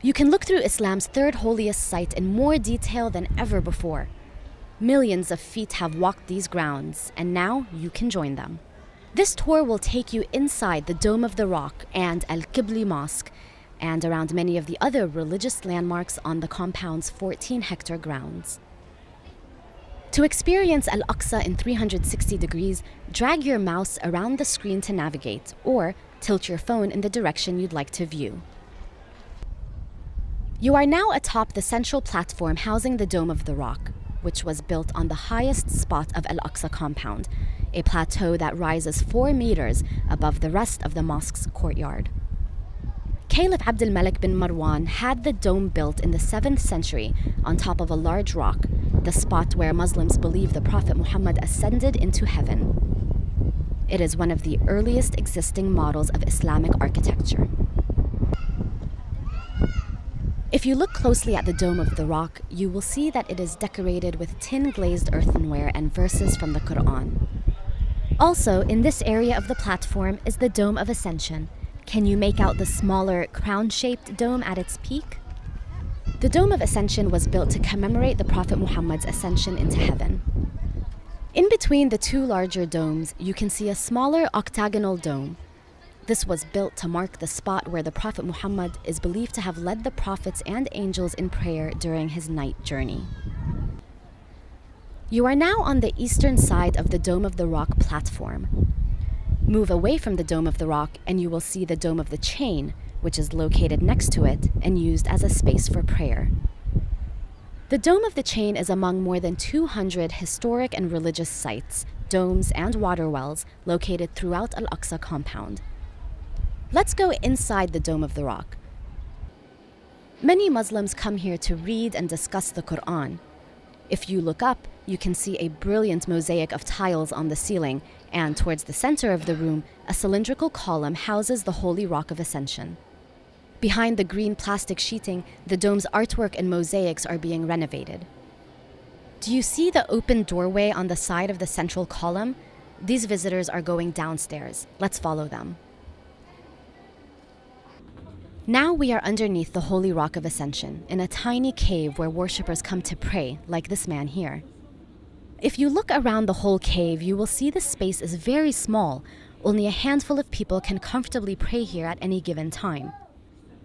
You can look through Islam's third holiest site in more detail than ever before. Millions of feet have walked these grounds, and now you can join them. This tour will take you inside the Dome of the Rock and Al-Qibli Mosque, and around many of the other religious landmarks on the compound's 14-hectare grounds. To experience Al-Aqsa in 360 degrees, drag your mouse around the screen to navigate, or tilt your phone in the direction you'd like to view. You are now atop the central platform housing the Dome of the Rock, which was built on the highest spot of Al-Aqsa compound, a plateau that rises 4 meters above the rest of the mosque's courtyard. Caliph Abd al-Malik bin Marwan had the dome built in the 7th century on top of a large rock, the spot where Muslims believe the Prophet Muhammad ascended into heaven. It is one of the earliest existing models of Islamic architecture. If you look closely at the Dome of the Rock, you will see that it is decorated with tin-glazed earthenware and verses from the Quran. Also, in this area of the platform is the Dome of Ascension. Can you make out the smaller, crown-shaped dome at its peak? The Dome of Ascension was built to commemorate the Prophet Muhammad's ascension into heaven. In between the two larger domes, you can see a smaller octagonal dome. This was built to mark the spot where the Prophet Muhammad is believed to have led the prophets and angels in prayer during his night journey. You are now on the eastern side of the Dome of the Rock platform. Move away from the Dome of the Rock and you will see the Dome of the Chain, which is located next to it and used as a space for prayer. The Dome of the Chain is among more than 200 historic and religious sites, domes, and water wells located throughout Al-Aqsa compound. Let's go inside the Dome of the Rock. Many Muslims come here to read and discuss the Quran. If you look up, you can see a brilliant mosaic of tiles on the ceiling, and towards the center of the room, a cylindrical column houses the Holy Rock of Ascension. Behind the green plastic sheeting, the dome's artwork and mosaics are being renovated. Do you see the open doorway on the side of the central column? These visitors are going downstairs. Let's follow them. Now we are underneath the Holy Rock of Ascension, in a tiny cave where worshippers come to pray, like this man here. If you look around the whole cave, you will see the space is very small. Only a handful of people can comfortably pray here at any given time.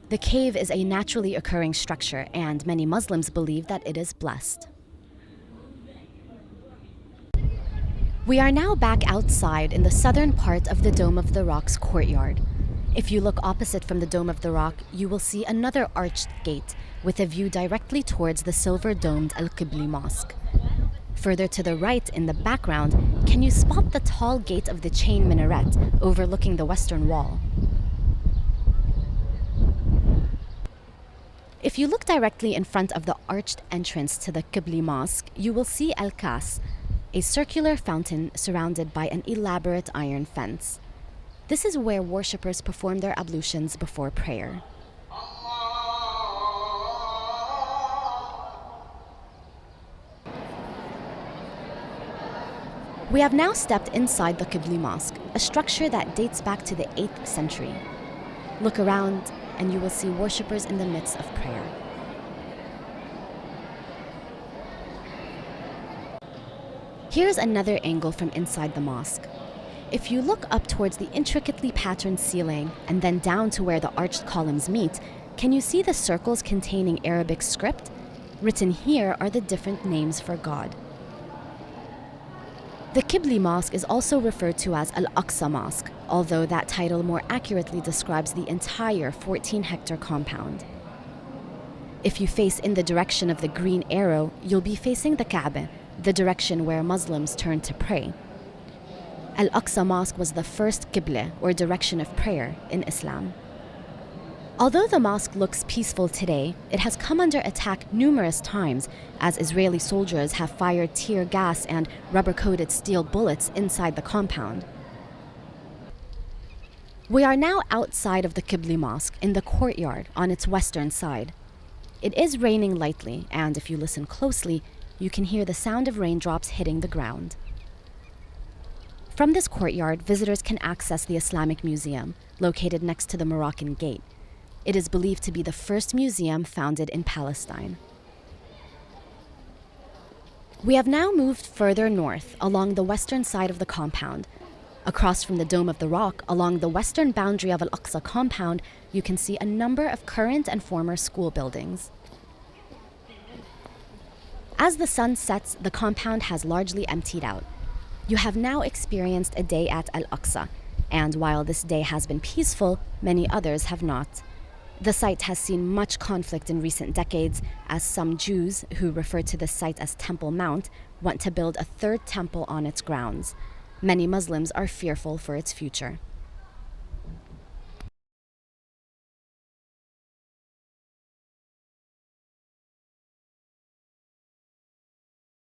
The cave is a naturally occurring structure, and many Muslims believe that it is blessed. We are now back outside in the southern part of the Dome of the Rock's courtyard. If you look opposite from the Dome of the Rock, you will see another arched gate with a view directly towards the silver-domed Al-Qibli Mosque. Further to the right in the background, can you spot the tall gate of the chain minaret overlooking the western wall? If you look directly in front of the arched entrance to the Qibli Mosque, you will see Al-Kas, a circular fountain surrounded by an elaborate iron fence. This is where worshippers perform their ablutions before prayer. We have now stepped inside the Qibli Mosque, a structure that dates back to the 8th century. Look around and you will see worshippers in the midst of prayer. Here's another angle from inside the mosque. If you look up towards the intricately patterned ceiling and then down to where the arched columns meet, can you see the circles containing Arabic script? Written here are the different names for God. The Qibli Mosque is also referred to as Al-Aqsa Mosque, although that title more accurately describes the entire 14-hectare compound. If you face in the direction of the green arrow, you'll be facing the Kaaba, the direction where Muslims turn to pray. Al-Aqsa Mosque was the first Qibla, or direction of prayer, in Islam. Although the mosque looks peaceful today, it has come under attack numerous times as Israeli soldiers have fired tear gas and rubber-coated steel bullets inside the compound. We are now outside of the Qibli Mosque in the courtyard on its western side. It is raining lightly, and if you listen closely, you can hear the sound of raindrops hitting the ground. From this courtyard, visitors can access the Islamic Museum, located next to the Moroccan Gate. It is believed to be the first museum founded in Palestine. We have now moved further north along the western side of the compound. Across from the Dome of the Rock, along the western boundary of Al-Aqsa compound, you can see a number of current and former school buildings. As the sun sets, the compound has largely emptied out. You have now experienced a day at Al-Aqsa, and while this day has been peaceful, many others have not. The site has seen much conflict in recent decades, as some Jews, who refer to the site as Temple Mount, want to build a third temple on its grounds. Many Muslims are fearful for its future.